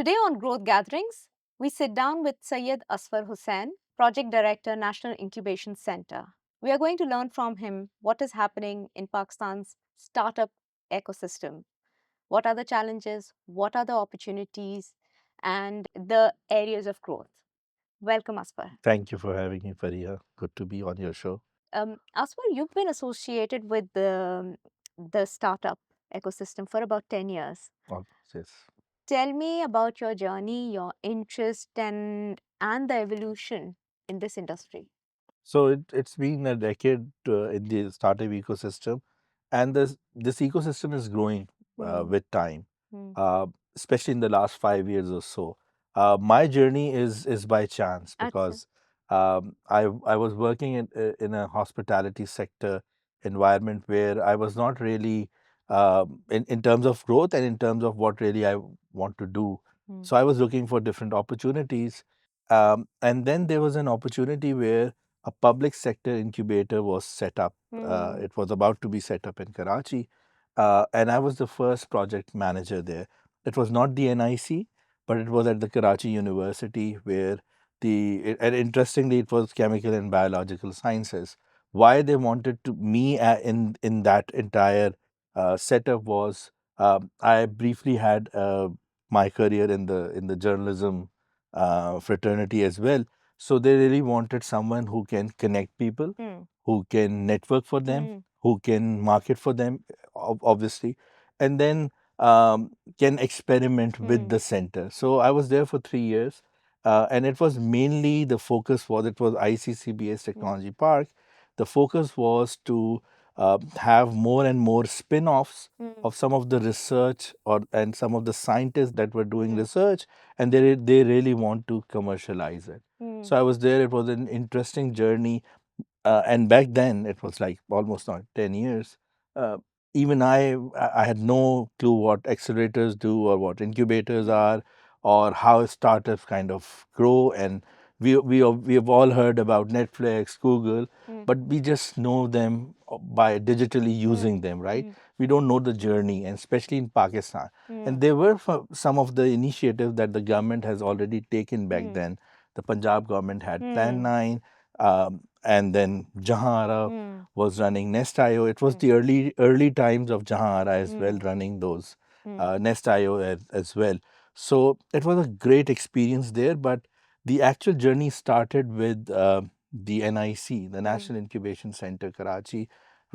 Today on Growth Gatherings, we sit down with Syed Azfar Hussain, Project Director, National Incubation Center. We are going to learn from him what is happening in Pakistan's startup ecosystem. What are the challenges? What are the opportunities? And the areas of growth. Welcome, Asfar. Thank you for having me, Fariha. Good to be on your show. Asfar, you've been associated with the startup ecosystem for about 10 years. Almost, yes. Tell me about your journey, your interest, and the evolution in this industry. So it's been a decade in the startup ecosystem, and this ecosystem is growing Hmm. with time, Hmm. uh, especially in the last 5 years or so. My journey is by chance Acha. because I was working in a hospitality sector environment where I was not really in terms of growth and in terms of what really I want to do. Hmm. So I was looking for different opportunities, and then there was an opportunity where a public sector incubator was set up. Hmm. It was about to be set up in Karachi, and I was the first project manager there. It was not the NIC, but it was at the Karachi University where and interestingly, it was chemical and biological sciences. Why they wanted to me in that entire setup was I briefly had my career in the journalism fraternity as well, so they really wanted someone who can connect people, Hmm. who can network for them, Hmm. who can market for them, obviously, and then can experiment with Hmm. the center. So I was there for 3 years, and it was mainly the focus was it was ICCBS Hmm. Technology Park. The focus was to have more and more spin-offs Hmm. of some of the research or and some of the scientists that were doing Hmm. research, and they really want to commercialize it. Hmm. So I was there. It was an interesting journey, and back then it was like almost not 10 years. Uh, even I had no clue what accelerators do or what incubators are or how startups kind of grow. And we have all heard about Netflix, Google, Hmm. but we just know them by digitally Hmm. using them, right? Hmm. We don't know the journey, and especially in Pakistan. Hmm. And there were some of the initiatives that the government has already taken back Hmm. then. The Punjab government had Plan Hmm. 9, and then Jahara Hmm. was running Nest.io. It was Hmm. the early times of Jahara as well, Hmm. running those Hmm. Nest.io as well. So it was a great experience there. But the actual journey started with the NIC, the Hmm. National Incubation Center, Karachi,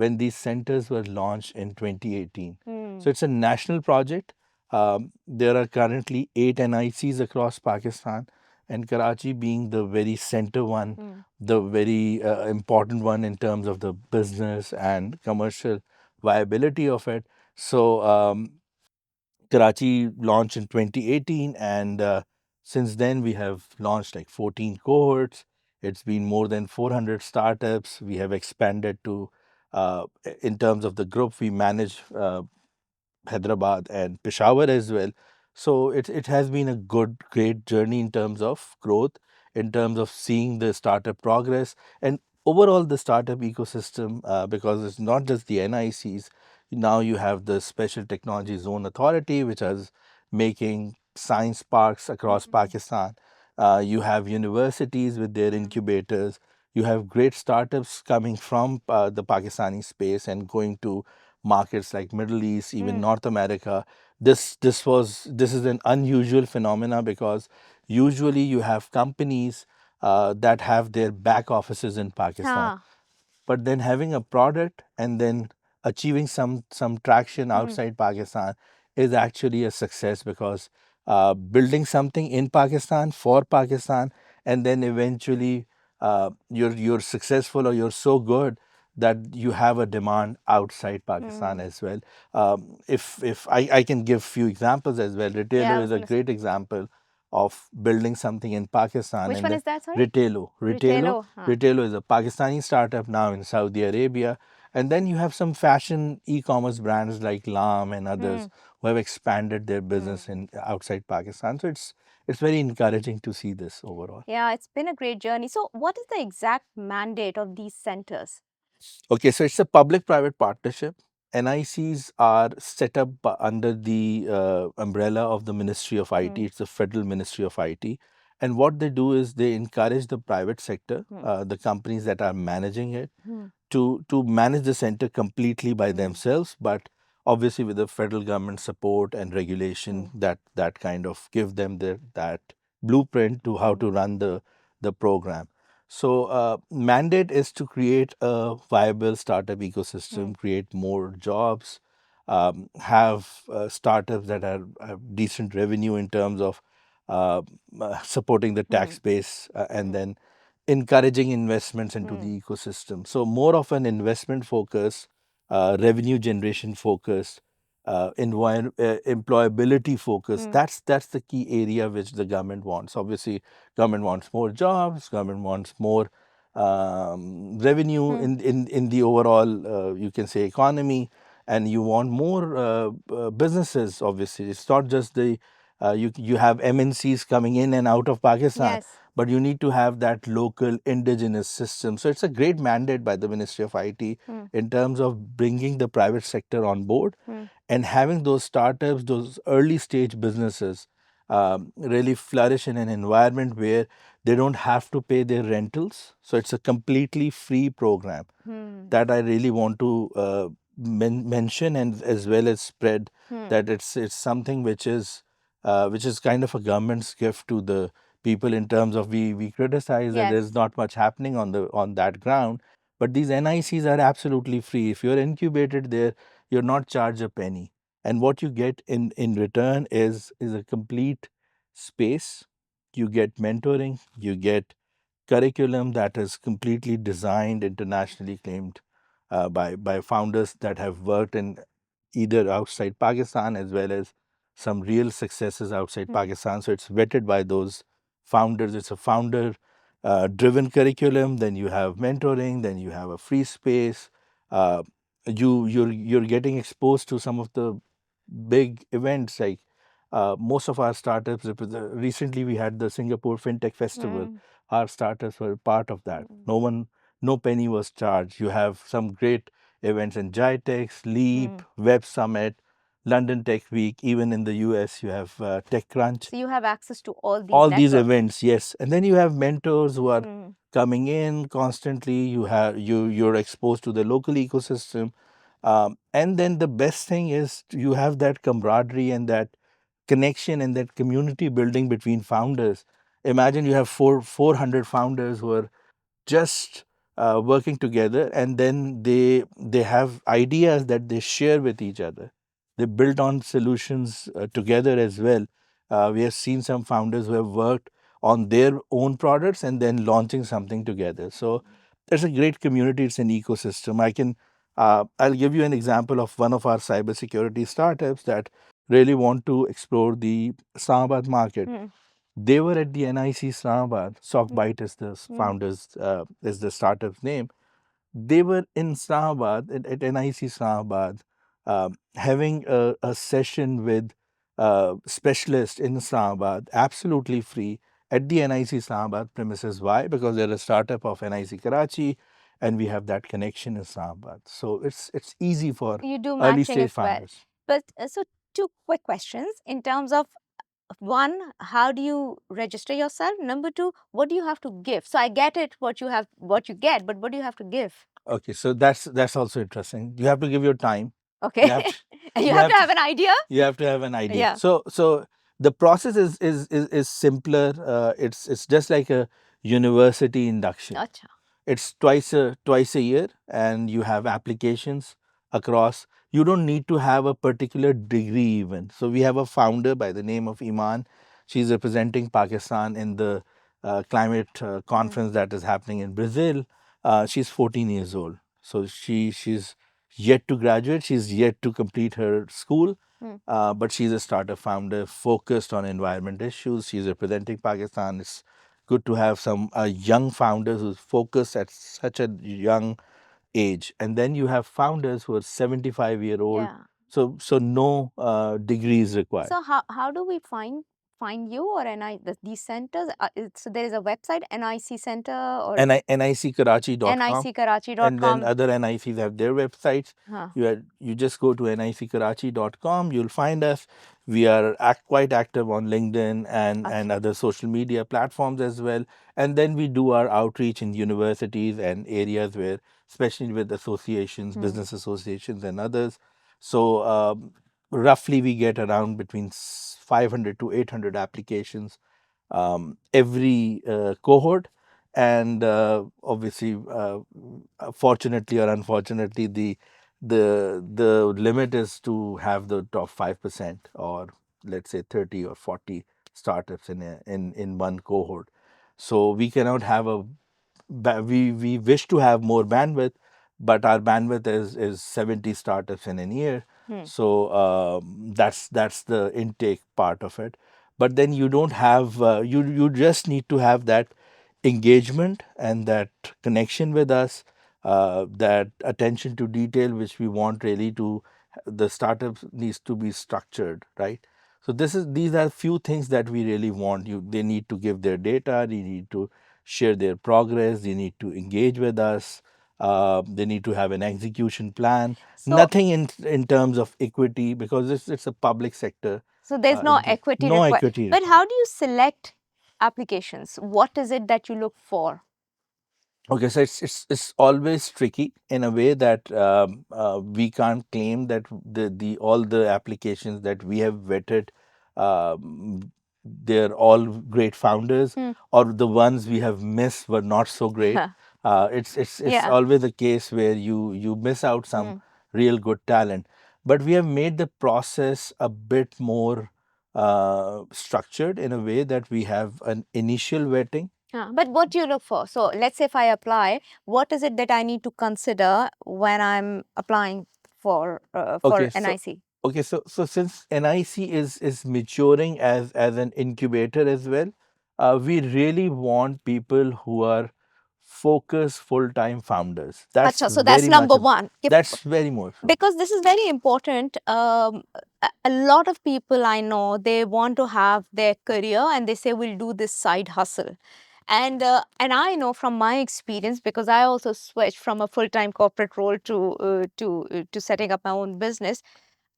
when these centers were launched in 2018. Hmm. So it's a national project. There are currently 8 NICs across Pakistan, and Karachi being the very center one, Hmm. the very important one in terms of the business and commercial viability of it. So Karachi launched in 2018, and since then we have launched like 14 cohorts. It's been more than 400 startups. We have expanded to, in terms of the group, we manage Hyderabad and Peshawar as well. So it has been a great journey in terms of growth, in terms of seeing the startup progress, and overall the startup ecosystem. Because it's not just the NICs. Now you have the Special Technology Zone Authority, which is making science parks across Hmm. Pakistan. You have universities with their Hmm. incubators. You have great startups coming from the Pakistani space and going to markets like Middle East, even Hmm. North America. This is an unusual phenomena because usually you have companies that have their back offices in Pakistan, Ha. but then having a product and then achieving some traction Hmm. outside Pakistan is actually a success because building something in Pakistan for Pakistan, and then eventually you're successful or you're so good that you have a demand outside Pakistan Hmm. as well. If I can give few examples as well. Yeah, I Retailo was is a gonna say. great example of building something in Pakistan, Which and one then is that? Sorry. Retailo. Retailo Retailo. Huh. Retailo is a Pakistani startup now in Saudi Arabia. And then you have some fashion e-commerce brands like Lam and Hmm. others who have expanded their Hmm. business in outside Pakistan. So it's very encouraging to see this overall. Yeah, it's been a great journey. So, what is the exact mandate of these centers? Okay, so it's a public-private partnership, NICs are set up under the umbrella of the Ministry of IT. It's the Federal Ministry of IT. And what they do is they encourage the private sector, the companies that are managing it, to manage the center completely by themselves, but obviously with the federal government support and regulation that kind of give them that blueprint to how to run the program. So mandate is to create a viable startup ecosystem, create more jobs, have startups that have decent revenue in terms of supporting the tax base, and then encouraging investments into the ecosystem. So more of an investment focus, revenue generation focus, employability focus. That's the key area which the government wants. Obviously, government wants more jobs. Government wants more revenue in the overall you can say economy, and you want more businesses. Obviously, it's not just the you have MNCs coming in and out of Pakistan, but you need to have that local indigenous system. So it's a great mandate by the Ministry of IT in terms of bringing the private sector on board and having those startups, those early stage businesses really flourish in an environment where they don't have to pay their rentals. So it's a completely free program that I really want to mention, and as well as spread that it's something which is kind of a government's gift to the people in terms of we criticize that there's not much happening on that ground, but these NICs are absolutely free. If you're incubated there, you're not charged a penny, and what you get in return is a complete space. You get mentoring, you get curriculum that is completely designed, internationally claimed by founders that have worked in either outside Pakistan as well as some real successes outside Pakistan. So it's vetted by those founders. It's a founder driven curriculum. Then you have mentoring. Then you have a free space. You're getting exposed to some of the big events like most of our startups. Recently, we had the Singapore FinTech Festival. Our startups were part of that. No penny was charged. You have some great events in GITEX, Leap, Web Summit, London Tech Week. Even in the US, you have TechCrunch. So you have access to All these events, yes. And then you have mentors who are coming in constantly. You're exposed to the local ecosystem. And then the best thing is you have that camaraderie and that connection and that community building between founders. Imagine you have 400 founders who are just working together, and then they have ideas that they share with each other. They build on solutions together as well. We have seen some founders who have worked on their own products and then launching something together. So there's a great community. It's an ecosystem. I'll give you an example of one of our cybersecurity startups that really want to explore the Islamabad market. They were at the NIC Islamabad. Sockbite is the founders, is the startup's name. They were in Islamabad, at NIC Islamabad, having a session with specialists in Islamabad, absolutely free, at the NIC Islamabad premises. Why? Because they're a startup of NIC Karachi, and we have that connection in Islamabad. So it's easy for You do early matching stage as well. founders. But so two quick questions in terms of one, how do you register yourself? Number two, what do you have to give? So I get it, what you get, but what do you have to give? Okay, so that's also interesting. You have to give your time. Okay. You have to, And you you have have to to have an idea. you have to have an idea. Yeah. So the process is simpler. It's just like a university induction. Acha. It's twice a year, and you have applications across. You don't need to have a particular degree even. So we have a founder by the name of Iman. She's representing Pakistan in the climate conference that is happening in Brazil. She's 14 years old. So she's yet to graduate. She's yet to complete her school. But she's a startup founder focused on environment issues. She's representing Pakistan. It's good to have some young founders who focus at such a young age. And then you have founders who are 75-year-old. Yeah. So no degree is required. So how do we find find you or these centers? So there is a website, NIC Center or NICKarachi.com, and then NICKarachi.com. other NICs have their websites. Huh. You just go to NICKarachi.com, you'll find us. We are quite active on LinkedIn and Okay. other social media platforms as well. And then we do our outreach in universities and areas where, especially with associations, business associations, and others. So roughly we get around between 500 to 800 applications every cohort, and obviously, fortunately or unfortunately, the limit is to have the top 5%, or let's say 30 or 40 startups in one cohort. So we cannot have we wish to have more bandwidth, but our bandwidth is 70 startups in a year. So that's the intake part of it. But then you don't have you just need to have that engagement and that connection with us, that attention to detail, which we want really to. The startup needs to be structured, right? So these are few things that we really want. They need to give their data, they need to share their progress, they need to engage with us, they need to have an execution plan. So Nothing in terms of equity, because it's a public sector. so there's no equity No required. equity But required. how do you select applications? What is it that you look for? Okay, so it's always tricky in a way that we can't claim that the all the applications that we have vetted, they're all great founders, or the ones we have missed were not so great. It's Yeah. always a case where you miss out some real good talent, but we have made the process a bit more structured in a way that we have an initial vetting. But what do you look for? So let's say if I apply, what is it that I need to consider when I'm applying for Okay, NIC? so since NIC is maturing as an incubator as well, we really want people who are focused full-time founders. That's Acha, so that's very much number one. that's very more so. Because this is very important. A lot of people I know, they want to have their career and they say we'll do this side hustle. And I know from my experience, because I also switched from a full-time corporate role to setting up my own business.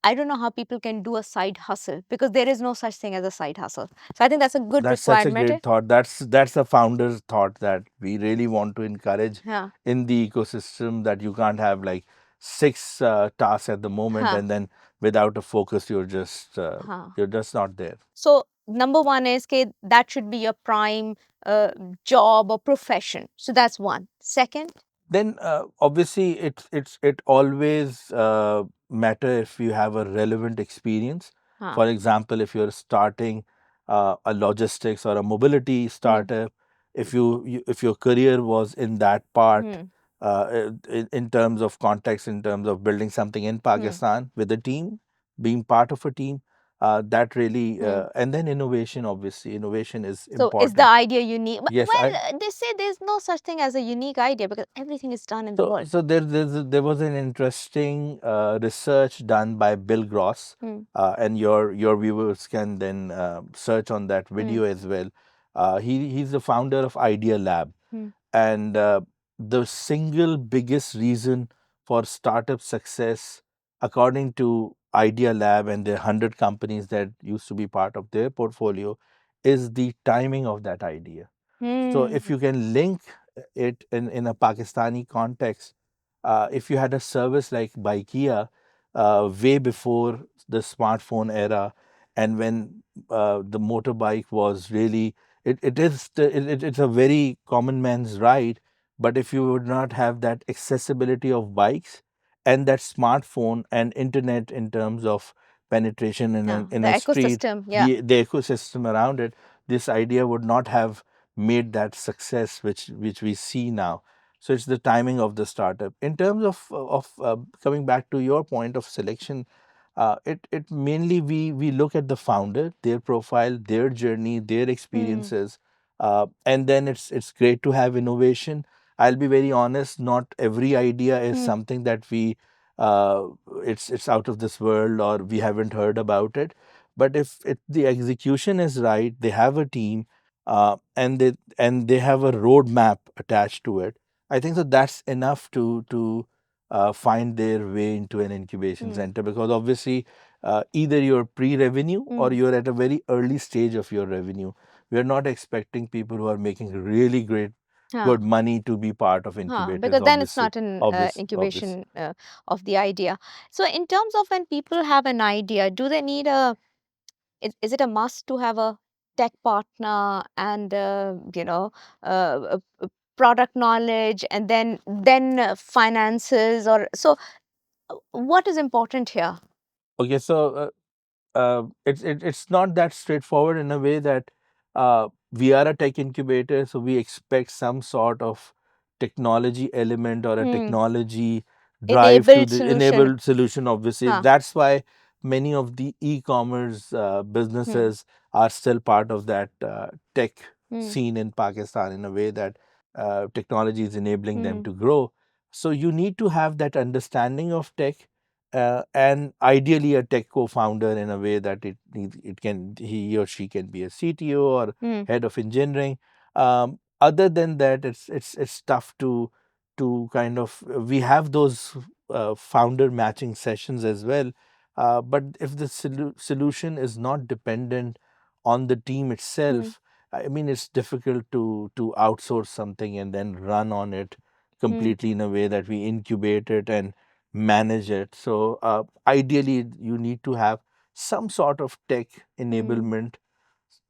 I don't know how people can do a side hustle because there is no such thing as a side hustle. So I think that's a good That's such a requirement. great thought. That's a founder's thought that we really want to encourage Yeah. in the ecosystem, that you can't have like six tasks at the moment, and then without a focus, you're just not there. So number one is that should be your prime job or profession. So that's one. Second, Then obviously it always matter if you have a relevant experience. For example, if you're starting a logistics or a mobility startup, if your career was in that part, in terms of context, in terms of building something in Pakistan with a team, being part of a team, that really and then innovation. Obviously, innovation is so is the important. idea unique? Yes, Well, they say there's no such thing as a unique idea because everything is done in the world. So there was an interesting research done by Bill Gross, and your viewers can then search on that video as well. He's the founder of Idea Lab, and the single biggest reason for startup success, according to Idea Lab and the 100 companies that used to be part of their portfolio, is the timing of that idea. So if you can link it in a Pakistani context, if you had a service like Bikea way before the smartphone era, and when the motorbike was really, it's a very common man's right, but if you would not have that accessibility of bikes and that smartphone and internet in terms of penetration in The a street, ecosystem, yeah. the ecosystem around it, this idea would not have made that success which we see now. So it's the timing of the startup. In terms of coming back to your point of selection, it mainly we look at the founder, their profile, their journey, their experiences, and then it's great to have innovation. I'll be very honest, not every idea is something that we uh, it's out of this world or we haven't heard about it. But if the execution is right, they have a team, and they have a roadmap attached to it. I think so that's enough to find their way into an incubation Hmm. center, because obviously either you're pre-revenue or Hmm. you're at a very early stage of your revenue. We are not expecting people who are making really great Huh. good money to be part of Huh. incubators. Because then it's Obviously, not an obvious. incubation of the idea. So, in terms of when people have an idea, do they need is it a must to have a tech partner and product knowledge and then finances, or so what is important here? Okay, so it's not that straightforward, in a way that we are a tech incubator, so we expect some sort of technology element or a Hmm. technology drive to Enabled the solution. enabled solution. Obviously, Huh. that's why many of the e-commerce Hmm. businesses are still part of that tech Hmm. scene in Pakistan, in a way that technology is enabling them Hmm. to grow. So you need to have that understanding of tech, and ideally a tech co-founder, in a way that it can, he or she can be a CTO or Hmm. head of engineering. Other than that, it's tough to kind of, we have those founder matching sessions as well. But if the solution is not dependent on the team Hmm. itself, I mean, it's difficult to outsource something and then run on it Hmm. completely, in a way that we incubate it and manage it. So ideally, you need to have some sort of tech Hmm. enablement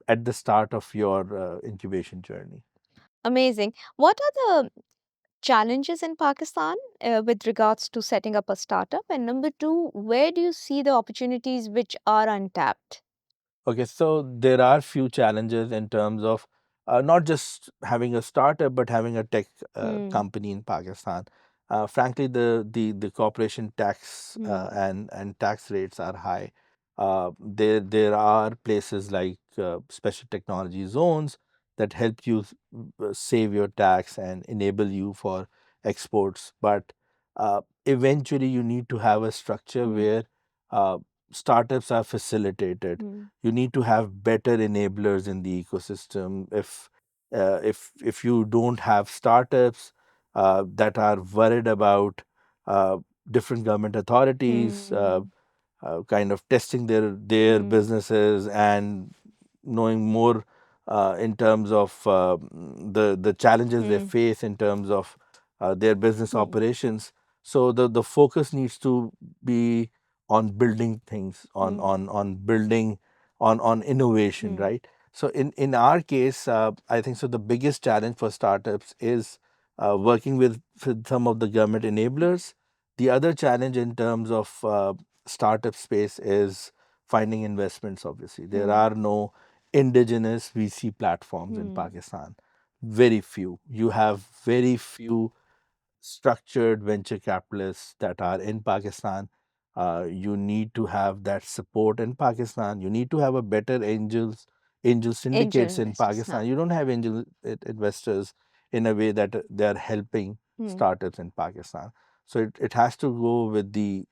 at the start of your incubation journey. Amazing. What are the challenges in Pakistan with regards to setting up a startup? And number two, where do you see the opportunities which are untapped? Okay, so there are few challenges in terms of not just having a startup, but having a tech Hmm. company in Pakistan. Frankly, the corporation tax Hmm. and tax rates are high. There are places like special technology zones that help you save your tax and enable you for exports. But eventually, you need to have a structure Hmm. where uh, startups are facilitated. Hmm. You need to have better enablers in the ecosystem. If you don't have startups that are worried about uh, different government authorities Hmm. kind of testing their Hmm. businesses and knowing more in terms of the challenges they Hmm. face in terms of their business Hmm. operations. So the focus needs to be on building things, Hmm. on building on innovation, Hmm. right? So in our case, I think so the biggest challenge for startups is working with some of the government enablers. The other challenge in terms of startup space is finding investments. Obviously, there Hmm. are no indigenous VC platforms in Hmm. Pakistan. Very few. You have very few structured venture capitalists that are in Pakistan. You need to have that support in Pakistan. You need to have a better angel Angel syndicates in investors. Huh. Pakistan. You don't have angel investors in a way that they are helping Hmm. startups in Pakistan. So it has to go with the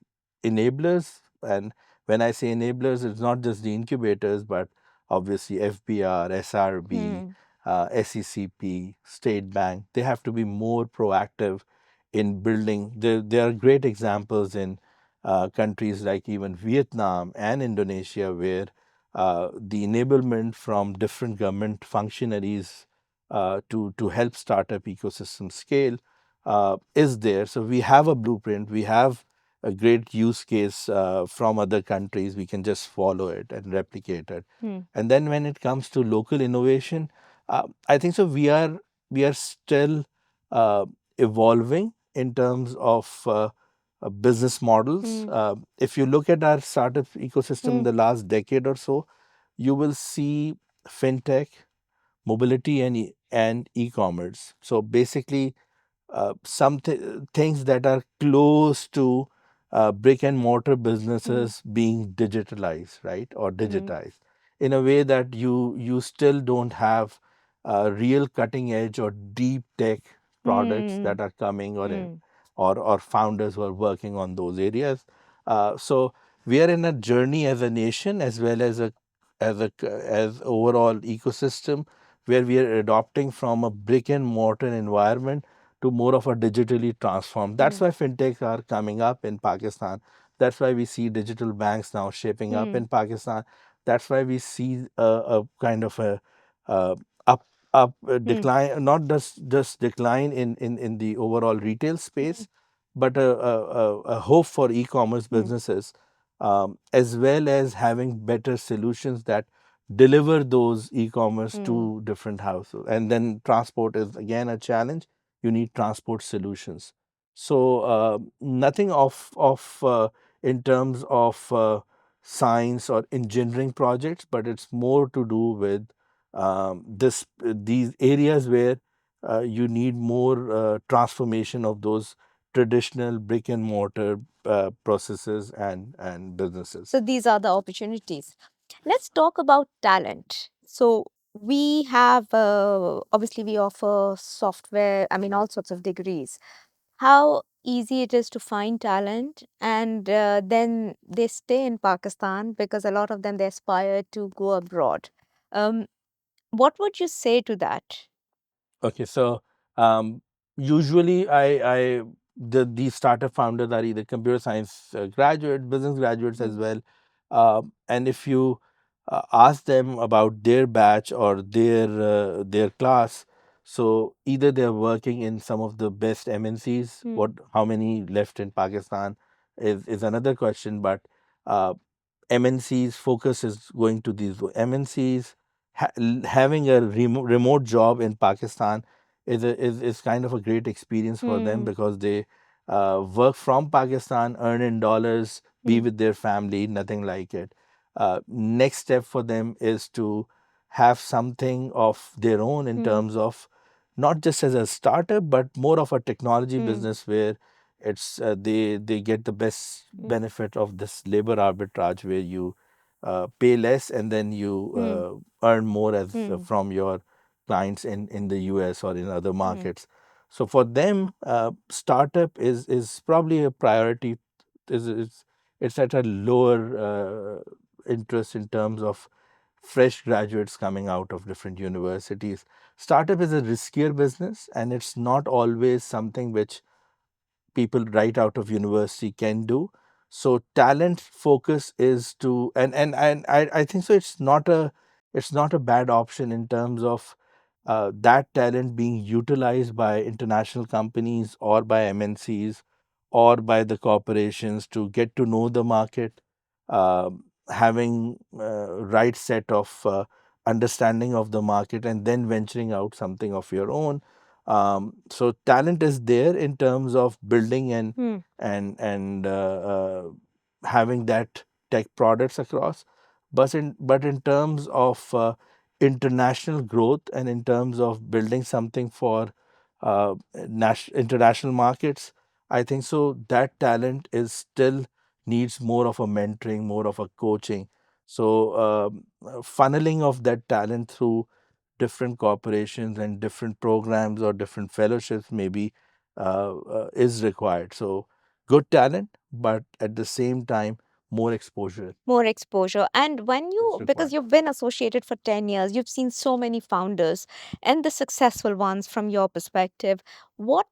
enablers. And when I say enablers, it's not just the incubators, but obviously FBR, SRB, Hmm. SECP, State Bank. They have to be more proactive in building. There are great examples in countries like even Vietnam and Indonesia, where the enablement from different government functionaries to help startup ecosystem scale is there. So we have a blueprint. We have a great use case from other countries. We can just follow it and replicate it. Hmm. And then when it comes to local innovation, I think so we are still uh, evolving in terms of business models. Hmm. If you look at our startup ecosystem in Hmm. the last decade or so, you will see fintech, mobility, and e-commerce. So basically, things that are close to brick and mortar Hmm. businesses being digitalized, right, or Hmm. digitized in a way that you still don't have real cutting edge or deep tech products Hmm. that are coming, or Hmm. or founders who are working on those areas. So we are in a journey as a nation as well as as overall ecosystem where we are adopting from a brick and mortar environment to more of a digitally transformed. That's Mm. why fintechs are coming up in Pakistan. That's why we see digital banks now shaping up Mm. in Pakistan. That's why we see a kind of a uh, up Mm. decline, not just decline in the overall retail Mm. space, but a hope for e-commerce Mm. businesses, as well as having better solutions that deliver those e-commerce Mm. to different households. And then transport is again a challenge. You need transport solutions. So nothing of in terms of science or engineering projects, but it's more to do with these areas where you need more transformation of those traditional brick and mortar processes and businesses. So these are the opportunities. Let's talk about talent. So we have obviously we offer software, I mean all sorts of degrees. How easy it is to find talent, and then they stay in Pakistan because a lot of them they aspire to go abroad. Um, what would you say to that? Okay, so um, usually these startup founders are either computer science graduates, business graduates as Mm. well, and if you ask them about their batch or their class, so either they're working in some of the best MNCs. Mm. What how many left in Pakistan is another question, but uh, MNCs focus is going to these MNCs. Having a remote job in Pakistan is kind of a great experience for them Mm. because they work from Pakistan, earn in dollars, be Mm. with their family, nothing like it. Next step for them is to have something of their own in Mm. terms of not just as a startup, but more of a technology Mm. business where it's they get the best Mm. benefit of this labor arbitrage where you pay less and then you Mm. earn more as Mm. from your clients in the US or in other Mm. markets. So for them, startup is probably a priority. Is it's at a lower interest in terms of fresh graduates coming out of different universities. Startup is a riskier business, and it's not always something which people right out of university can do. So talent focus is to and I think so it's not a bad option in terms of that talent being utilized by international companies or by MNCs or by the corporations to get to know the market, having right set of understanding of the market, and then venturing out something of your own. So talent is there in terms of building Mm. and having that tech products across, but in terms of international growth and in terms of building something for international markets, I think so that talent is still needs more of a mentoring, more of a coaching. So funneling of that talent through different corporations and different programs or different fellowships maybe is required. So good talent, but at the same time, more exposure More exposure. And when is you, because required. you've been associated for 10 years, you've seen so many founders and the successful ones from your perspective. What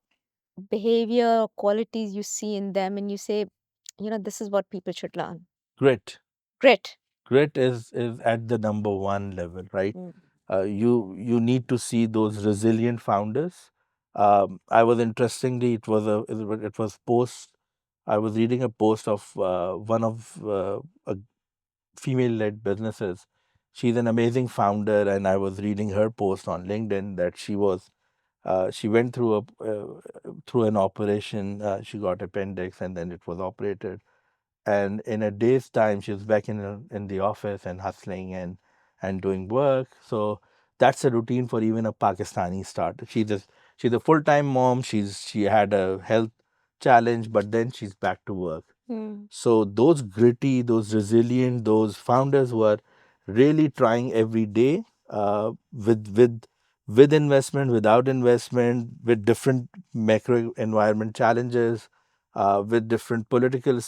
behavior or qualities you see in them and you say, this is what people should learn? Grit. Grit. Grit is at the number one level, right? Mm. You need to see those resilient founders. I was interestingly, it was post. I was reading a post of one of a female-led businesses. She's an amazing founder, and I was reading her post on LinkedIn that she went through an operation. She got appendix, and then it was operated. And in a day's time, she was back in the office and hustling and doing work. So that's a routine for even a Pakistani startup. She's a full-time mom. She had a health challenge, but then she's back to work. Mm. So those gritty, those resilient, those founders who are really trying every day with investment, without investment, with different macro environment challenges, with different political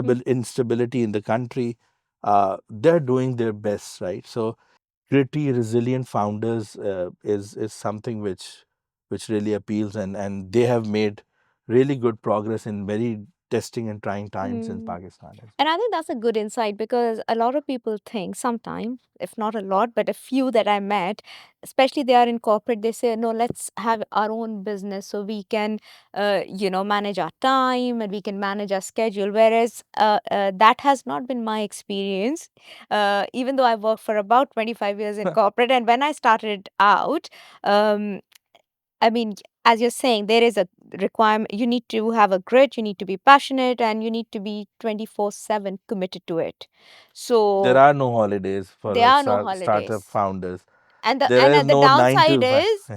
Mm. instability in the country, they're doing their best, right? So gritty, resilient founders is something which really appeals, and they have made really good progress in very testing and trying times in Mm. Pakistan as And I think that's a good insight because a lot of people think sometimes, if not a lot, but a few that I met, especially they are in corporate, they say, no, let's have our own business so we can, manage our time and we can manage our schedule. Whereas that has not been my experience, even though I worked for about 25 years in well. corporate. And when I started out, um, I mean, as you're saying, there is a requirement. You need to have a grit, you need to be passionate, and you need to be 24/7 committed to it. There So are no holidays for there our are no startup holidays. founders. And the There and is the no nine downside to five. is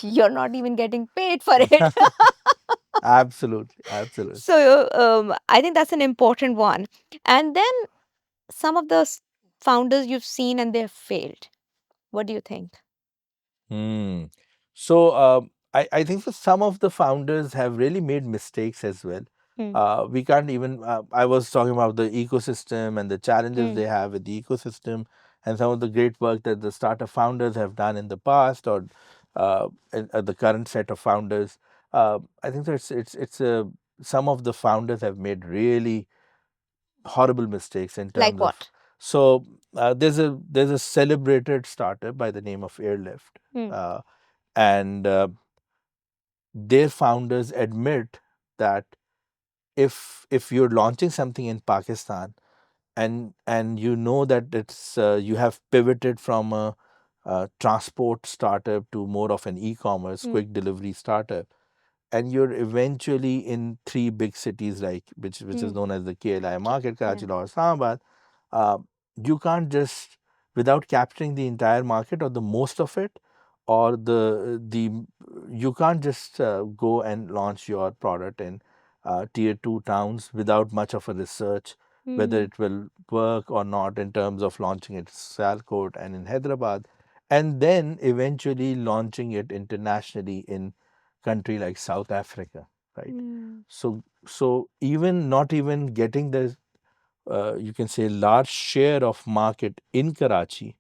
you're not even getting paid for it. Absolutely, absolutely. So I think that's an important one. And then some of the founders you've seen and they've failed. What do you think? Hmm. So I think for some of the founders have really made mistakes as well. Hmm. We can't even. I was talking about the ecosystem and the challenges Hmm. they have with the ecosystem, and some of the great work that the startup founders have done in the past, or the current set of founders. I think that it's some of the founders have made really horrible mistakes in Like terms of. what? So there's a celebrated startup by the name of Airlift. Hmm. Uh, and their founders admit that if you're launching something in Pakistan, and you know that it's you have pivoted from a transport startup to more of an e-commerce Hmm. quick delivery startup, and you're eventually in three big cities, like which is Hmm. known as the KLI market, Yeah. Karachi, Lahore, Islamabad. uh, you can't just, without capturing the entire market or the most of it, or the you can't just go and launch your product in tier 2 towns without much of a research whether Hmm. it will work or not, in terms of launching it in Sialkot and in Hyderabad, and then eventually launching it internationally in country like South Africa, right? Hmm. So even not even getting the you can say large share of market in Karachi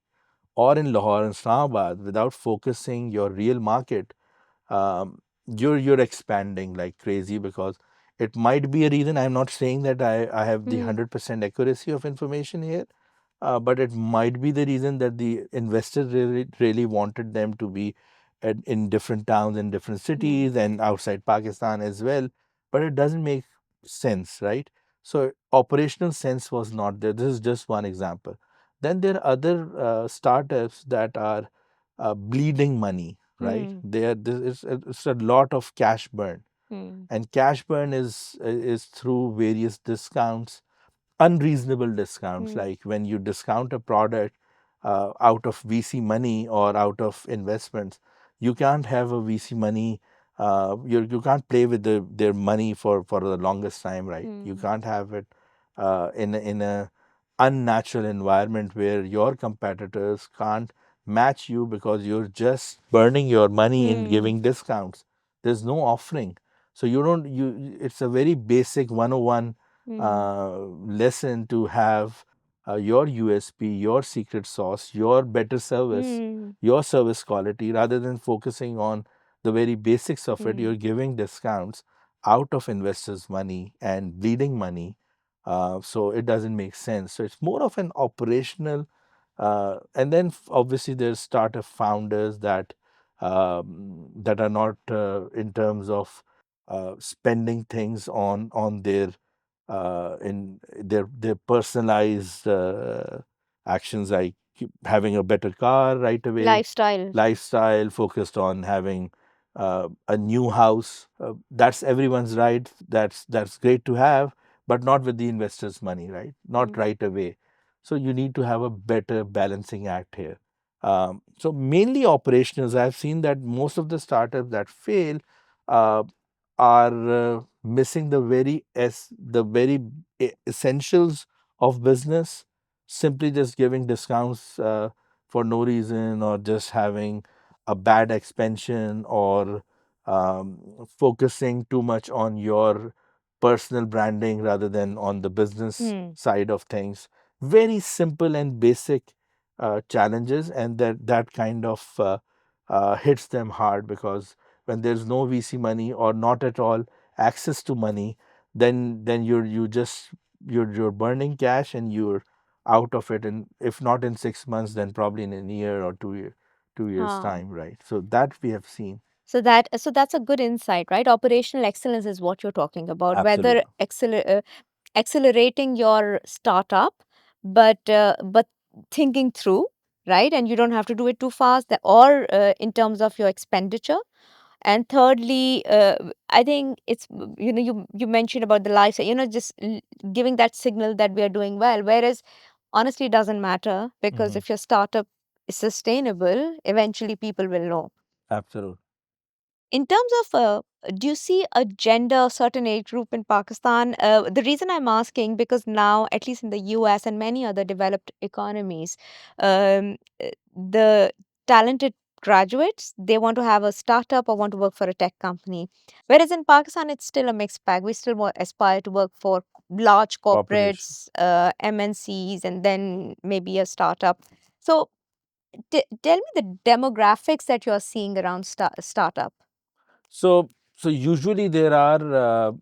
or in Lahore and Islamabad without focusing your real market, you're expanding like crazy, because it might be a reason. I'm not saying that I have the Hmm. 100% accuracy of information here, but it might be the reason that the investors really wanted them to be in different towns, in different Hmm. cities, and outside Pakistan as well. But it doesn't make sense, right? So operational sense was not there. This is just one example. Then there are other startups that are bleeding money, right? Hmm. It's a lot of cash burn, Hmm. and cash burn is through various discounts, unreasonable discounts, Hmm. like when you discount a product out of VC money or out of investments. You can't have a VC money. You can't play with their money for the longest time, right? You Hmm. can't have it in a unnatural environment where your competitors can't match you because you're just burning your money in Hmm. giving discounts. There's no offering. So you don't you it's a very basic 101 Hmm. lesson to have your USP, your secret sauce, your better service, Hmm. your service quality, rather than focusing on the very basics of it. You're Hmm. giving discounts out of investors' money and bleeding money. So it doesn't make sense. So it's more of an operational, and then obviously there's startup founders that are not in terms of spending things on their in their personalized actions, like having a better car right away, Lifestyle. lifestyle focused on having a new house. That's everyone's right. That's great to have, but not with the investors' money, right? Not Hmm. right away. So you need to have a better balancing act here. So mainly operationals. I've seen that most of the startups that fail uh, are missing the very essentials of business, simply just giving discounts for no reason, or just having a bad expansion, or focusing too much on your personal branding rather than on the business Hmm. side of things. Very simple and basic challenges, and that kind of hits them hard, because when there's no VC money or not at all access to money, then you're burning cash and you're out of it, and if not in 6 months, then probably in a year or 2 years Huh. time, right? So that we have seen. So that's a good insight, right? Operational excellence is what you're talking about. Whether Absolutely. accelerating your startup, but thinking through, right? And you don't have to do it too fast, or in terms of your expenditure. And thirdly, I think you mentioned about the life, just giving that signal that we are doing well. Whereas honestly, it doesn't matter, because Hmm. if your startup is sustainable, eventually people will know. Absolutely. In terms of, do you see a gender, certain age group in Pakistan? The reason I'm asking, because now, at least in the US and many other developed economies, the talented graduates, they want to have a startup or want to work for a tech company. Whereas in Pakistan, it's still a mixed bag. We still aspire to work for large Cooperation. corporates, MNCs, and then maybe a startup. So tell me the demographics that you're seeing around startup. So usually there are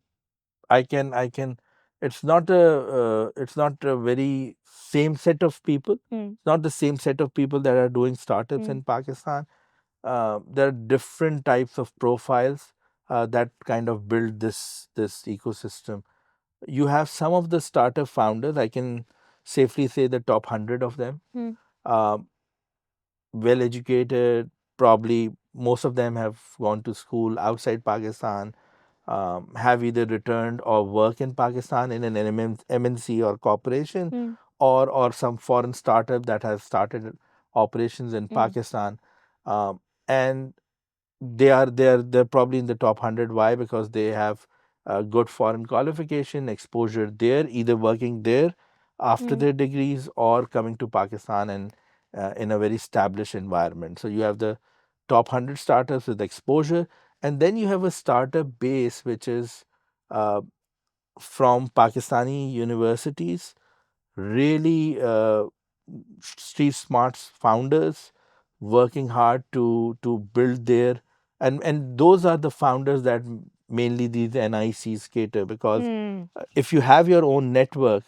I can it's not a very same set of people. Hmm. It's not the same set of people that are doing startups Hmm. in Pakistan. There are different types of profiles that kind of build this ecosystem. You have some of the startup founders. I can safely say the top 100 of them. Hmm. Uh, Well educated, probably most of them have gone to school outside Pakistan, have either returned or work in Pakistan in an MNC or corporation, Hmm. or some foreign startup that has started operations in Hmm. Pakistan. And they're probably in the top 100. Why? Because they have good foreign qualification exposure there, either working there after Hmm. their degrees or coming to Pakistan and in a very established environment. So you have the top 100 startups with exposure, and then you have a startup base which is uh, from Pakistani universities, really street smart founders working hard to build their, and those are the founders that mainly these NICs cater, because Hmm. if you have your own network,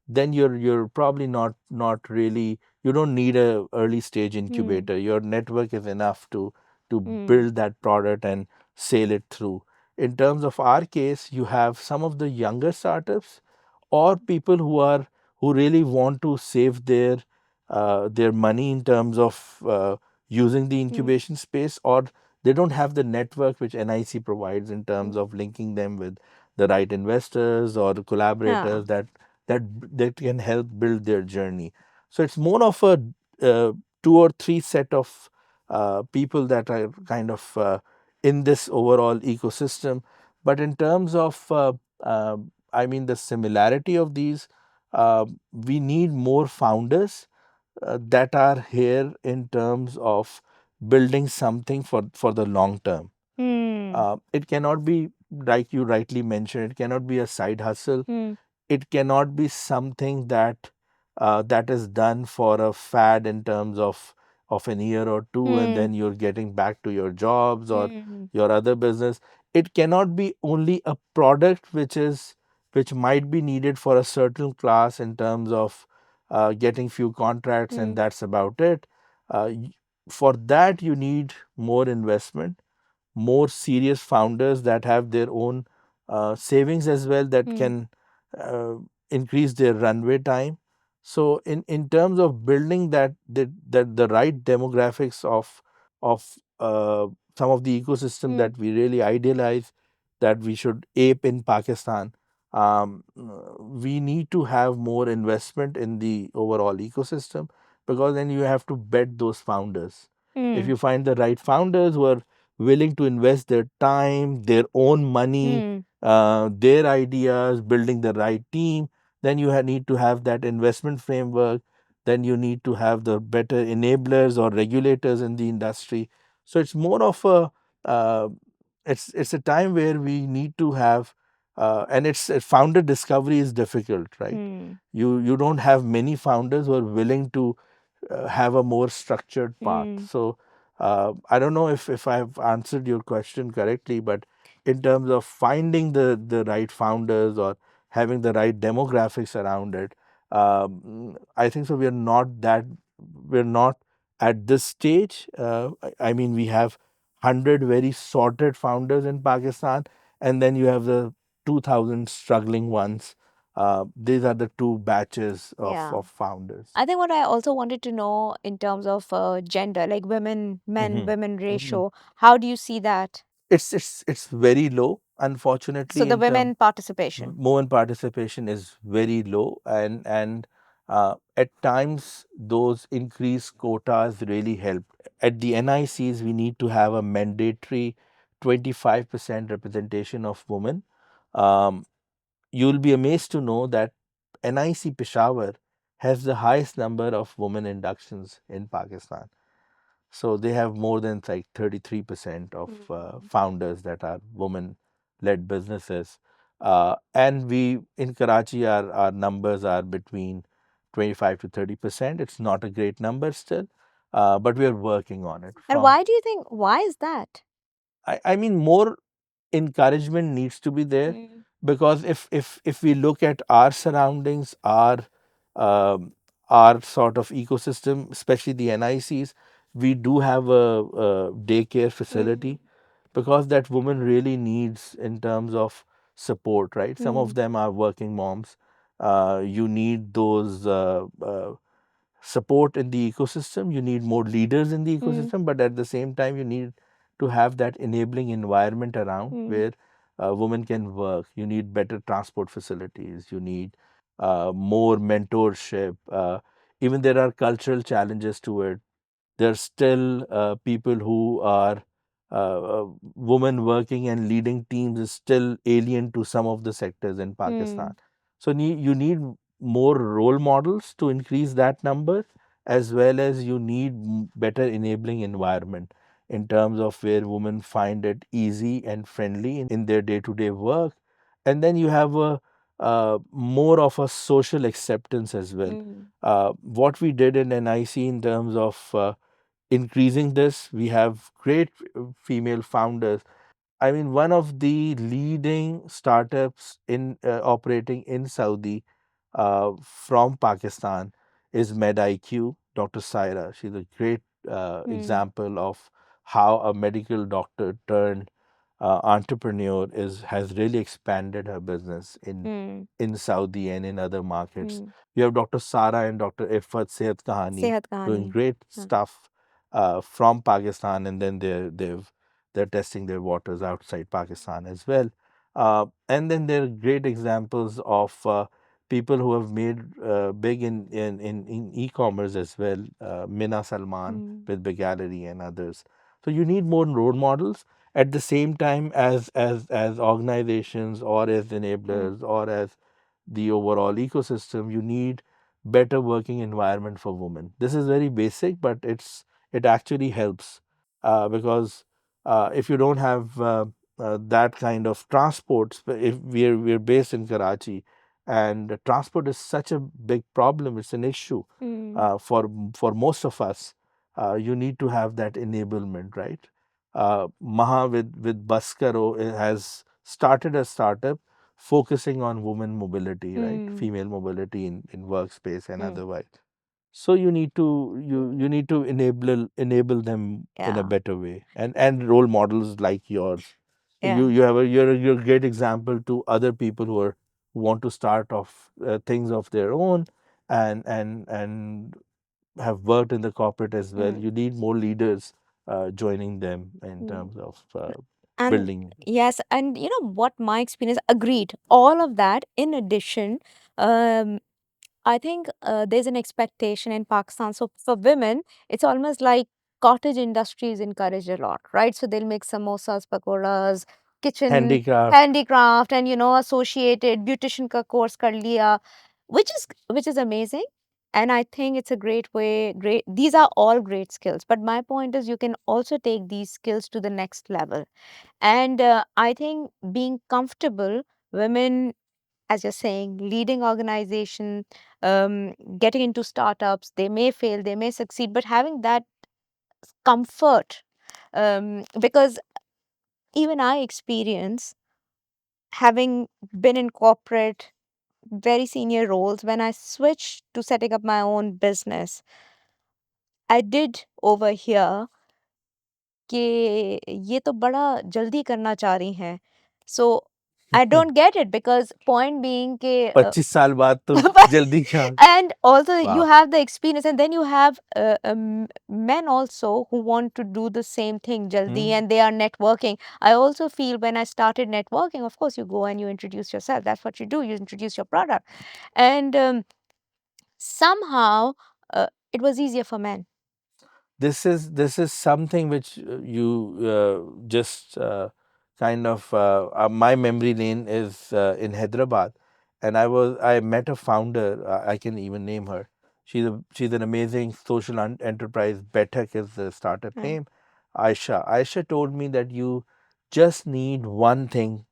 then you're probably not really, you don't need a early stage Hmm. incubator. Your network is enough to Hmm. build that product and sail it through. In terms of our case, you have some of the younger startups or people who really want to save their money in terms of using the Hmm. incubation space, or they don't have the network which NIC provides in terms Hmm. of linking them with the right investors or the Yeah. collaborators that can help build their journey. So it's more of a two or three set of people that are kind of in this overall ecosystem. But in terms of I mean, the similarity of these, we need more founders that are here in terms of building something for the long term. Hmm. It cannot be, like you rightly mentioned, it cannot be a side hustle. Hmm. It cannot be something that is done for a fad in terms of an year or two, and Hmm. then you're getting back to your jobs or Hmm. your other business. It cannot be only a product which might be needed for a certain class in terms of getting few contracts, and Hmm. that's about it. For that, you need more investment, more serious founders that have their own savings as well, that Hmm. can uh, increase their runway time. So in terms of building that the right demographics of some of the ecosystem Hmm. that we really idealize, that we should ape in Pakistan, we need to have more investment in the overall ecosystem, because then you have to bet those founders. If Hmm. you find the right founders who are willing to invest their time, their own money, Hmm. their ideas, building the right team, then you need to have that investment framework. Then you need to have the better enablers or regulators in the industry. So it's more of a uh, it's a time where we need to have and it's founder discovery is difficult, right? Hmm. You don't have many founders who are willing to have a more structured path. Hmm. So I don't know if I've answered your question correctly, but in terms of finding the right founders or having the right demographics around it, I think so. We're not at this stage. I mean, we have 100 very sorted founders in Pakistan, and then you have the 2,000 struggling ones. These are the two batches Yeah. of founders. I think what I also wanted to know in terms of gender, like women, men, Mhm. women Mhm. ratio, how do you see that? It's very low, So unfortunately. the In term, women participation. women participation is very low, and at times those increased quotas really help. At the NICs, we need to have a mandatory 25% representation of women. Um, you'll be amazed to know that NIC Peshawar has the highest number of women inductions in Pakistan. So they have more than like 33% of Mm. founders that are women-led businesses. And we in Karachi, our numbers are between 25 to 30%. It's not a great number still, but we are working on it. And why do you think, why is that? I mean, more encouragement needs to be there, Mm. because if we look at our surroundings, um, our sort of ecosystem, especially the NICs, we do have a daycare Mm. facility, because that woman really needs in terms of support, right? Some of Mm. them are working moms. You need those support in the ecosystem. You need more leaders in the Mm. ecosystem, but at the same time, you need to have that enabling environment around Mm. where women can work. You need better transport facilities. You need more mentorship. Even there are cultural challenges to it. There's still people who are women working and leading teams is still alien to some of the sectors in Pakistan. Mm. So you need more role models to increase that number, as well as you need better enabling environment in terms of where women find it easy and friendly in their day-to-day work. And then you have a more of a social acceptance as well. Mm. What we did in NIC in terms of increasing this, we have great female founders. I mean, one of the leading startups in operating in Saudi from Pakistan is MedIQ, Dr. Saira. She's a great Mm. example of how a medical doctor turned entrepreneur is has really expanded her business Mm. in Saudi and in other markets. Mm. You have Dr. Sara and Dr. Ifat Sehat Kahani सेहत doing कहानी. great हाँ. stuff from Pakistan, and then they're testing their waters outside Pakistan as well. And then there are great examples of people who have made big in e-commerce as well. Mina Salman Mm. with Big Gallery and others. So you need more role models at the same time as organizations or as Mm. enablers or as the overall ecosystem. You need better working environment for women. This is very basic, but it actually helps because if you don't have that kind of transport, if we're based in Karachi, and transport is such a big problem, it's an issue Mm. for most of us. You need to have that enablement, right? Maha with Baskaro has started a startup focusing on women mobility, right? Mm. Female mobility in workspace and Mm. otherwise. So you need to enable them in a Yeah. better way, and role models like yours. Yeah. You're a great example to other people who want to start off things of their own, and have worked in the corporate as well. Mm. You need more leaders joining them in Mm. terms of And building. yes, and you know what my experience agreed. All of that in addition, um, I think there's an expectation in Pakistan. So for women, it's almost like cottage industry is encouraged a lot, right? So they'll make samosas, pakoras, kitchen Handicraft. handicraft, and you know, associated beautician ka course kar liya, which is amazing. And I think it's a great way. Great, these are all great skills. But my point is, you can also take these skills to the next level. And I think being comfortable women, as you're saying, leading organization, getting into startups. They may fail, they may succeed, but having that comfort, because even I experience, having been in corporate, very senior roles, when I switched to setting up my own business, I did overhear कि ये तो बड़ा जल्दी करना चाह रही हैं. So I don't get it, because point being कि 25 साल बाद तो जल्दी क्या? and also you Wow. have the experience, and then you have men also who want to do the same thing jaldi, Hmm. and they are networking. I also feel when I started networking, of course you go and you introduce yourself. That's what you do. You introduce your product, and somehow it was easier for men. This is something which you just kind of my memory lane is in Hyderabad, and I met a founder. I can even name her. She's an amazing social enterprise. Betek is the startup Yeah. name. Aisha told me that you just need one thing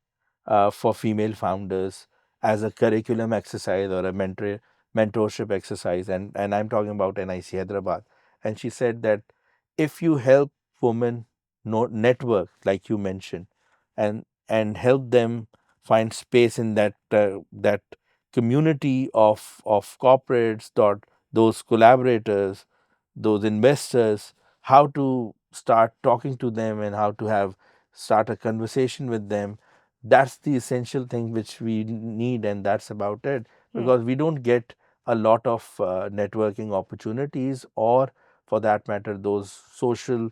for female founders as a curriculum exercise or a mentorship exercise, and I'm talking about NIC Hyderabad. And she said that if you help women network, like you mentioned, and help them find space in that community of corporates, those collaborators, those investors, how to start talking to them and how to have start a conversation with them. That's the essential thing which we need, and that's about it, Yeah. because we don't get a lot of networking opportunities, or for that matter those social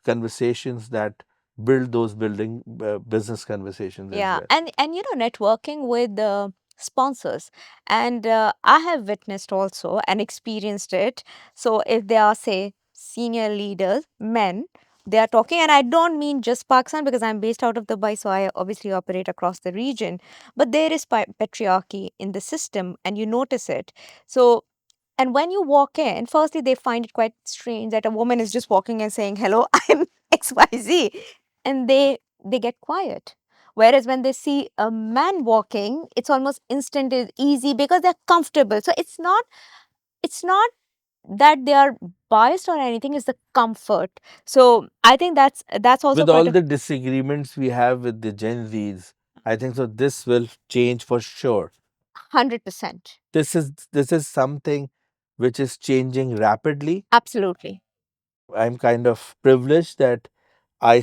conversations that build those building business conversations as Yeah, well. and networking with the sponsors, and I have witnessed also and experienced it. So if they are, say, senior leaders, men, they are talking, and I don't mean just Pakistan, because I'm based out of Dubai, so I obviously operate across the region. But there is patriarchy in the system, and you notice it. So, and when you walk in, firstly, they find it quite strange that a woman is just walking and saying, "Hello, I'm XYZ," and they get quiet. Whereas when they see a man walking, it's almost instant, is easy, because they're comfortable. So it's not that they are biased or anything, it's the comfort. So I think that's also With quite all a the disagreements we have with the Gen Zs, I think so this will change for sure. 100%. This is something which is changing rapidly. Absolutely. I'm kind of privileged that I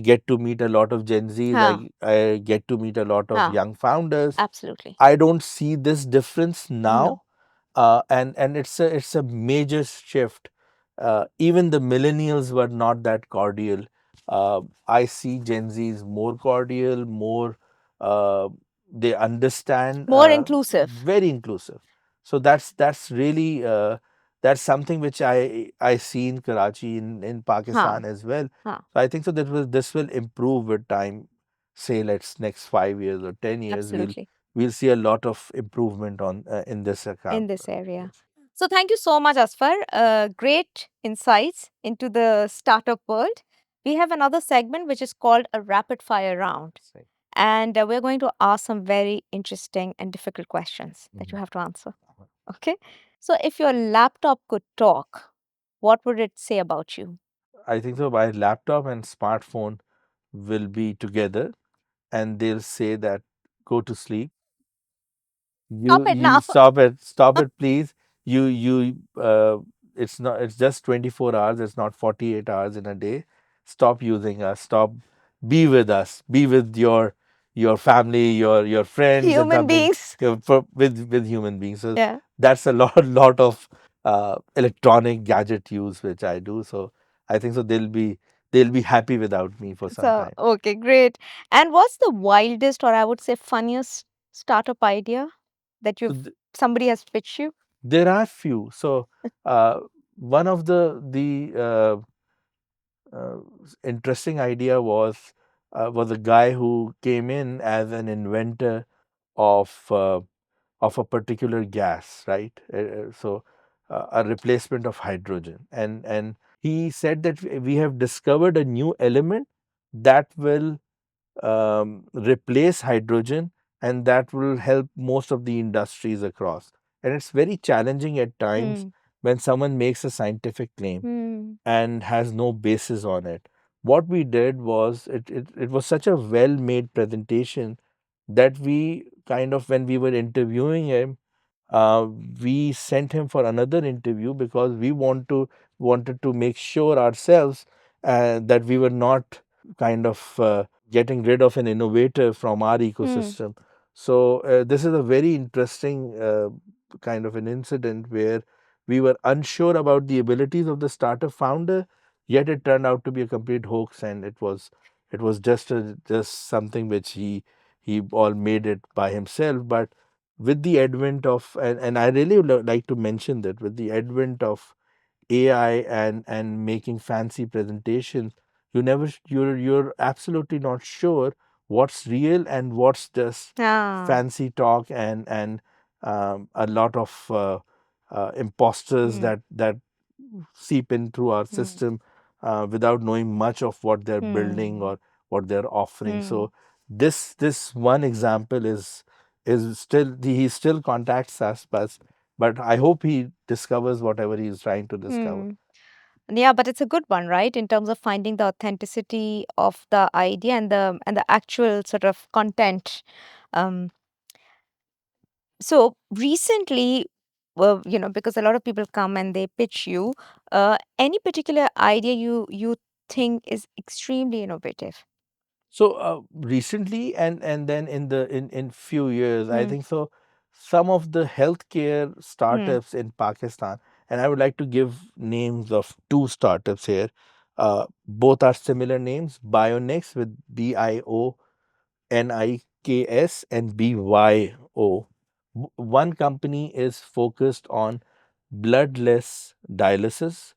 get to meet a lot of Gen Zs. Huh. I get to meet a lot of Huh. young founders. Absolutely. I don't see this difference No. now, and it's a major shift. Even the millennials were not that cordial. I see Gen Zs more cordial, more uh, they understand, More inclusive. very inclusive. So that's really that's something which I see in Karachi, in Huh. Pakistan as well. Huh. So I think so that this will improve with time. Say let's next 5 years or 10 years, Absolutely. we'll see a lot of improvement on in this In account. this area. Yes. So thank you so much, Asfar. Great insights into the startup world. We have another segment which is called a rapid fire round. Right. And we're going to ask some very interesting and difficult questions that you Mhm. have to answer. Okay. So if your laptop could talk, what would it say about you? I think so. My laptop and smartphone will be together, and they'll say that go to sleep. Stop You it now. you stop it, please. It's not. It's just 24 hours. It's not 48 hours in a day. Stop using us. Stop. Be with us. Be with your family, your friends, and Human something. beings. With human beings. So Yeah. that's a lot of electronic gadget use which I do. So I think so. They'll be happy without me for some So, time. okay, great. And what's the wildest, or I would say funniest startup idea that So somebody has pitched you? there are few. So one of the interesting idea was a guy who came in as an inventor of of a particular gas, right? A replacement of hydrogen, and he said that we have discovered a new element that will replace hydrogen and that will help most of the industries across. And it's very challenging at times Hmm. when someone makes a scientific claim Hmm. and has no basis on it. What we did was it was such a well made presentation that we kind of, when we were interviewing him, uh, we sent him for another interview because we wanted to make sure ourselves that we were not kind of getting rid of an innovator from our Hmm. ecosystem. So this is a very interesting kind of an incident where we were unsure about the abilities of the startup founder, yet it turned out to be a complete hoax, and it was just something which he all made it by himself. But with the advent of, and I really would like to mention that with the advent of AI and making fancy presentations, you're absolutely not sure what's real and what's just Ah. fancy talk, and a lot of imposters Hmm. that seep in through our Hmm. system without knowing much of what they're building Hmm. or what they're offering. Hmm. So this one example is still, he still contacts us, but I hope he discovers whatever he's trying to discover. Hmm. Yeah, but it's a good one, right? In terms of finding the authenticity of the idea and the actual sort of content. Um, so recently, well, because a lot of people come and they pitch you, any particular idea you think is extremely innovative? So recently, and then in few years, I Hmm. think so. Some of the healthcare Hmm. startups in Pakistan, and I would like to give names of two startups here. Both are similar names: Bionics with BIONIKS and BYO. One company is focused on bloodless dialysis.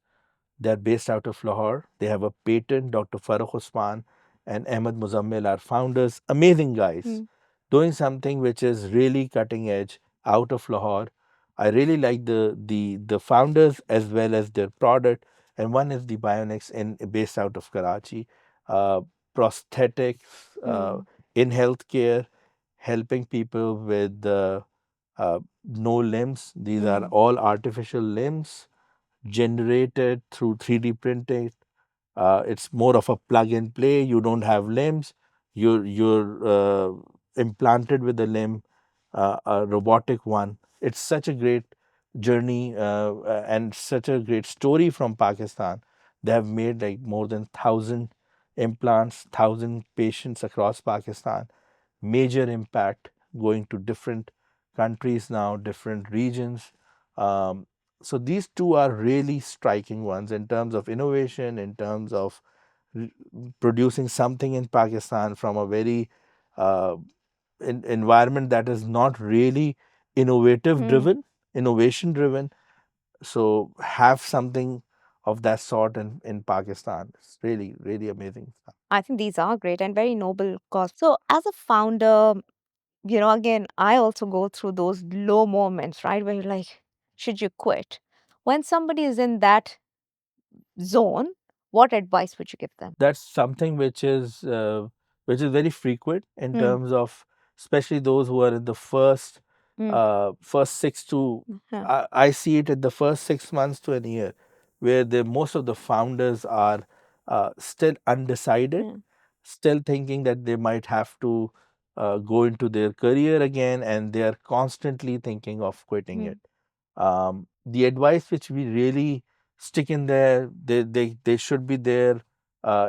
They're based out of Lahore. They have a patent. Dr. Farah Usman and Ahmed Muzammil are founders. Amazing guys Hmm. doing something which is really cutting edge out of Lahore. I really like the founders as well as their product. And one is the Bionics based out of Karachi. Uh, Prosthetics Hmm. in healthcare, helping people with no limbs. These are Hmm. all artificial limbs generated through 3D printing. It's more of a plug and play. You don't have limbs. You're implanted with a limb, a robotic one. It's such a great journey and such a great story from Pakistan. They have made like more than 1,000 implants, 1,000 patients across Pakistan. Major impact going to different countries now, different regions. Um, so these two are really striking ones in terms of innovation, in terms of r- producing something in Pakistan from a very uh, environment that is not really innovative Hmm. driven, innovation driven. So have something of that sort in Pakistan. It's really, really amazing stuff. I think these are great and very noble cause. So, as a founder, again, I also go through those low moments, right? Where you're like, should you quit? When somebody is in that zone, what advice would you give them? That's something which is very frequent in Hmm. terms of, especially those who are in the Hmm. first six to, Huh. I see it in the first 6 months to a year, where most of the founders are still undecided, Hmm. still thinking that they might have to go into their career again, and they are constantly thinking of quitting Hmm. it. The advice which we really stick in there, they should be there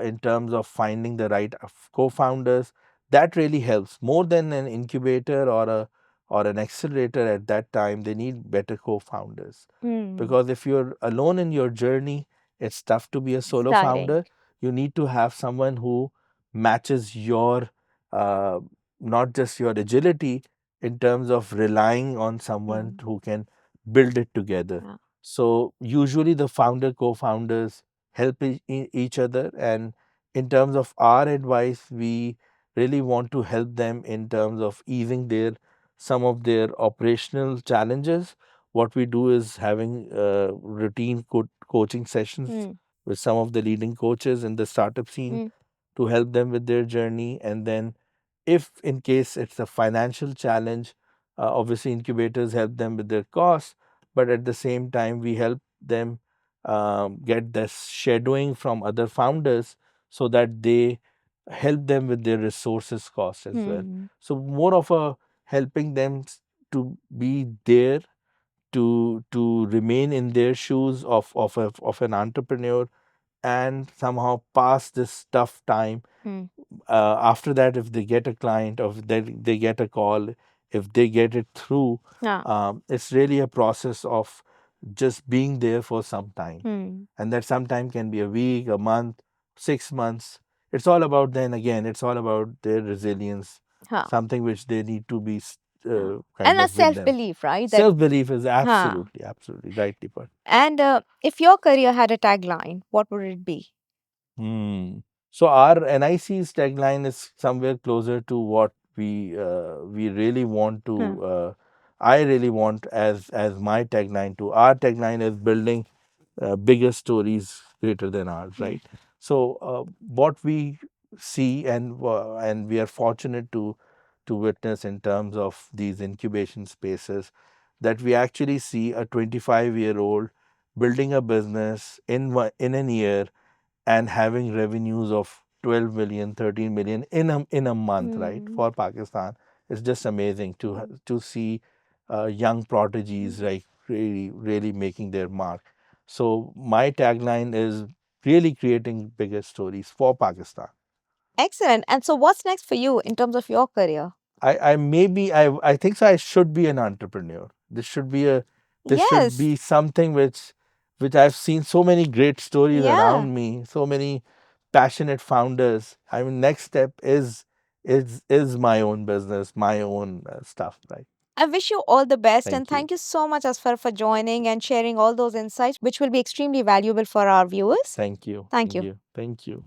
in terms of finding the right co-founders. That really helps more than an incubator or an accelerator. At that time they need better co-founders, Hmm. because if you're alone in your journey, it's tough to be a It's solo tiring. founder. You need to have someone who matches your uh, not just your agility, in terms of relying on someone Hmm. who can build it together. Yeah. So usually the founder co-founders help each other, and in terms of our advice, we really want to help them in terms of easing their some of their operational challenges. What we do is having routine coaching sessions Hmm. with some of the leading coaches in the startup scene Hmm. to help them with their journey, and then If in case it's a financial challenge, obviously incubators help them with their costs, but at the same time we help them get this shadowing from other founders so that they help them with their resources costs as well. Hmm. So more of a helping them to be there, to remain in their shoes of an entrepreneur and somehow pass this tough time. Hmm. After that, if they get a client or if they get a call, if they get it through, Yeah. it's really a process of just being there for some time. Hmm. And that sometime can be a week, a month, 6 months. It's all about, then again, it's all about their resilience, Huh. something which they need to be Huh. kind And a of with self them. belief, right? That, Self belief is huh. absolutely, absolutely rightly put. And if your career had a tagline, what would it be? Hmm. So our NIC's tagline is somewhere closer to what we really want to. Hmm. I really want as my tagline to. Our tagline is building bigger stories greater than ours, Hmm. right? So what we see and we are fortunate to witness in terms of these incubation spaces, that we actually see a 25-year-old building a business in a year and having revenues of 12 million, 13 million in a month, right? Hmm. For Pakistan, it's just amazing to see young prodigies like really making their mark. So my tagline is really creating bigger stories for Pakistan. Excellent. And so, what's next for you in terms of your career? I maybe I think so I should be an entrepreneur. This should Yes. be something which I've seen so many great stories Yeah. around me, so many passionate founders. I mean, next step is my own business, my own stuff, right? I wish you all the best and Thank you. thank you so much, Asfar, for joining and sharing all those insights, which will be extremely valuable for our viewers. Thank you. Thank Thank you. you. Thank you.